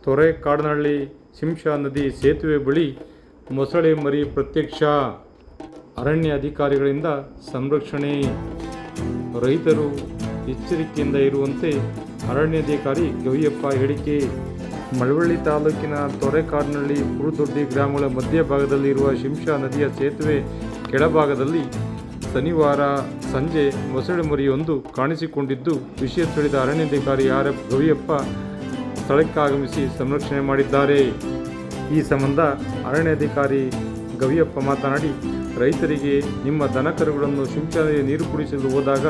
ತೊರೆಕಾಡನಹಳ್ಳಿ ಶಿಂಷಾ ನದಿ ಸೇತುವೆ ಬಳಿ ಮೊಸಳೆ ಮರಿ ಪ್ರತ್ಯಕ್ಷ. ಅರಣ್ಯ ಅಧಿಕಾರಿಗಳಿಂದ ಸಂರಕ್ಷಣೆ. ರೈತರು ಎಚ್ಚರಿಕೆಯಿಂದ ಇರುವಂತೆ ಅರಣ್ಯಾಧಿಕಾರಿ ಗವಿಯಪ್ಪ ಹೇಳಿಕೆ. ಮಳವಳ್ಳಿ ತಾಲೂಕಿನ ತೊರೆಕಾಡನಹಳ್ಳಿ ಕುರುದೊಡ್ಡಿ ಗ್ರಾಮಗಳ ಮಧ್ಯಭಾಗದಲ್ಲಿರುವ ಶಿಂಷಾ ನದಿಯ ಸೇತುವೆ ಕೆಳಭಾಗದಲ್ಲಿ ಶನಿವಾರ ಸಂಜೆ ಮೊಸಳೆ ಮರಿಯೊಂದು ಕಾಣಿಸಿಕೊಂಡಿದ್ದು, ವಿಷಯ ತಿಳಿದ ಅರಣ್ಯಾಧಿಕಾರಿ ಆರ್.ಎಫ್. ಗವಿಯಪ್ಪ ಸ್ಥಳಕ್ಕೆ ಆಗಮಿಸಿ ಸಂರಕ್ಷಣೆ ಮಾಡಿದ್ದಾರೆ. ಈ ಸಂಬಂಧ ಅರಣ್ಯಾಧಿಕಾರಿ ಗವಿಯಪ್ಪ ಮಾತನಾಡಿ, ರೈತರಿಗೆ ನಿಮ್ಮ ದನಕರುಗಳನ್ನು ಶಿಂಷಾ ನದಿಯ ನೀರು ಕುಡಿಸಲು ಹೋದಾಗ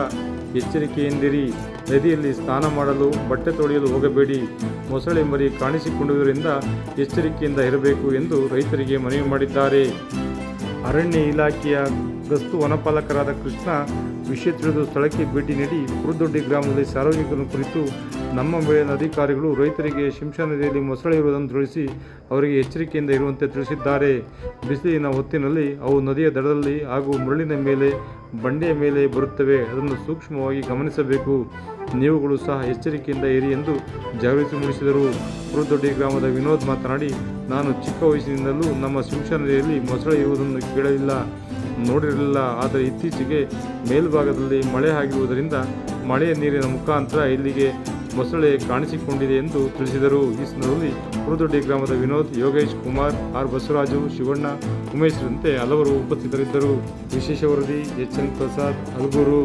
ಎಚ್ಚರಿಕೆಯಿಂದಿರಿ. ನದಿಯಲ್ಲಿ ಸ್ನಾನ ಮಾಡಲು, ಬಟ್ಟೆ ತೊಳೆಯಲು ಹೋಗಬೇಡಿ. ಮೊಸಳೆ ಮರಿ ಕಾಣಿಸಿಕೊಂಡಿರುವುದರಿಂದ ಎಚ್ಚರಿಕೆಯಿಂದ ಇರಬೇಕು ಎಂದು ರೈತರಿಗೆ ಮನವಿ ಮಾಡಿದ್ದಾರೆ. ಅರಣ್ಯ ಇಲಾಖೆಯ ಗಸ್ತು ವನಪಾಲಕರಾದ ಕೃಷ್ಣ ವಿಷಯ ತಿಳಿದು ಸ್ಥಳಕ್ಕೆ ಭೇಟಿ ನೀಡಿ ಕುರುದೊಡ್ಡಿ ಗ್ರಾಮದಲ್ಲಿ ಸಾರ್ವಜನಿಕರನ್ನು ಕುರಿತು ನಮ್ಮ ಮೇಲಿನ ಅಧಿಕಾರಿಗಳು ರೈತರಿಗೆ ಶಿಂಷಾ ನದಿಯಲ್ಲಿ ಮೊಸಳೆ ಇರುವುದನ್ನು ತಿಳಿಸಿ ಅವರಿಗೆ ಎಚ್ಚರಿಕೆಯಿಂದ ಇರುವಂತೆ ತಿಳಿಸಿದ್ದಾರೆ. ಬಿಸಿಲಿನ ಹೊತ್ತಿನಲ್ಲಿ ಅವು ನದಿಯ ದಡದಲ್ಲಿ ಹಾಗೂ ಮುಳ್ಳಿನ ಮೇಲೆ, ಬಂಡೆಯ ಮೇಲೆ ಬರುತ್ತವೆ. ಅದನ್ನು ಸೂಕ್ಷ್ಮವಾಗಿ ಗಮನಿಸಬೇಕು. ನೀವುಗಳು ಸಹ ಎಚ್ಚರಿಕೆಯಿಂದ ಇರಿ ಎಂದು ಜಾಗೃತಿ ಮೂಡಿಸಿದರು. ಕುರುದೊಡ್ಡಿ ಗ್ರಾಮದ ವಿನೋದ್ ಮಾತನಾಡಿ, ನಾನು ಚಿಕ್ಕ ವಯಸ್ಸಿನಿಂದಲೂ ನಮ್ಮ ಶಿಂಷಾ ನದಿಯಲ್ಲಿ ಮೊಸಳೆ ಇರುವುದನ್ನು ಕೇಳಲಿಲ್ಲ, ನೋಡಿರಲಿಲ್ಲ. ಆದರೆ ಇತ್ತೀಚೆಗೆ ಮೇಲ್ಭಾಗದಲ್ಲಿ ಮಳೆ ಆಗಿರುವುದರಿಂದ ಮಳೆಯ ನೀರಿನ ಮುಖಾಂತರ ಇಲ್ಲಿಗೆ ಮೊಸಳೆ ಕಾಣಿಸಿಕೊಂಡಿದೆ ಎಂದು ತಿಳಿಸಿದರು. ಈ ಸಂದರ್ಭದಲ್ಲಿ ಕುರುದೊಡ್ಡಿ ಗ್ರಾಮದ ವಿನೋದ್, ಯೋಗೇಶ್, ಕುಮಾರ್, ಆರ್. ಬಸವರಾಜು, ಶಿವಣ್ಣ, ಉಮೇಶ್ ಸೇರಿದಂತೆ ಹಲವರು ಉಪಸ್ಥಿತರಿದ್ದರು. ವಿಶೇಷ ವರದಿ ಎಚ್.ಎನ್. ಪ್ರಸಾದ್, ಹಲಗೂರು.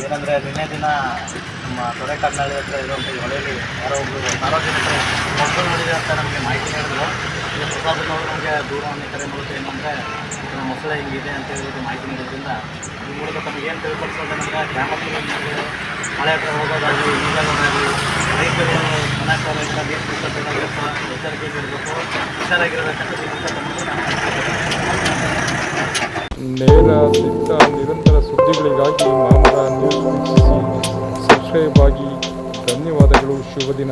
ಏನಂದರೆ ನಿನ್ನೆ ದಿನ ನಮ್ಮ ತೊರೆಕಾಡನಹಳ್ಳಿ ಹತ್ರ ಇರುವಂಥ ಈ ಹೊಳೆಯಲ್ಲಿ ಯಾರೋ ಒಬ್ಬರು ಸಾರ್ವಜನಿಕರು ಮೊಸಳೆ ನೋಡಿದೆ ಅಂತ ನಮಗೆ ಮಾಹಿತಿ ನೀಡಿದ್ರು. ಪ್ರಸಾದನವರು ನಮಗೆ ದೂರವಾಣಿ ಕರೆ ಮೂಲಕ ಏನಂದರೆ ಮೊಸಳೆ ಹಿಂಗಿದೆ ಅಂತ ಹೇಳಿದ್ರು ಮಾಹಿತಿ ನೀಡೋದ್ರಿಂದ ಈ ಮೂಲಕ ತಮಗೇನು ತಿಳ್ಕೊಳ್ಸೋದಂದ್ರೆ ಗ್ರಾಮದಲ್ಲಿ ಮಳೆ ಹತ್ರ ಹೋಗೋದಾಗಲಿ, ಈಗಾಗಲಿ ರೈತರು ಮನೆಯಿಂದ ನೀರು ಕುಡಿಸಬೇಕಾಗಿರಪ್ಪ, ಎಚ್ಚರಿಕೆ ಇರಬೇಕು, ಹುಷಾರಾಗಿರಬೇಕಂತ ನೇರ ದಿಟ್ಟ ನಿರಂತರ ಸುದ್ದಿಗಳಿಗಾಗಿ ಮಾಮರ ನ್ಯೂಸ್ ವೀಕ್ಷಿಸಿ. ಸಬ್ಸ್ಕ್ರೈಬ್ ಆಗಿ. ಧನ್ಯವಾದಗಳು. ಶುಭ ದಿನ.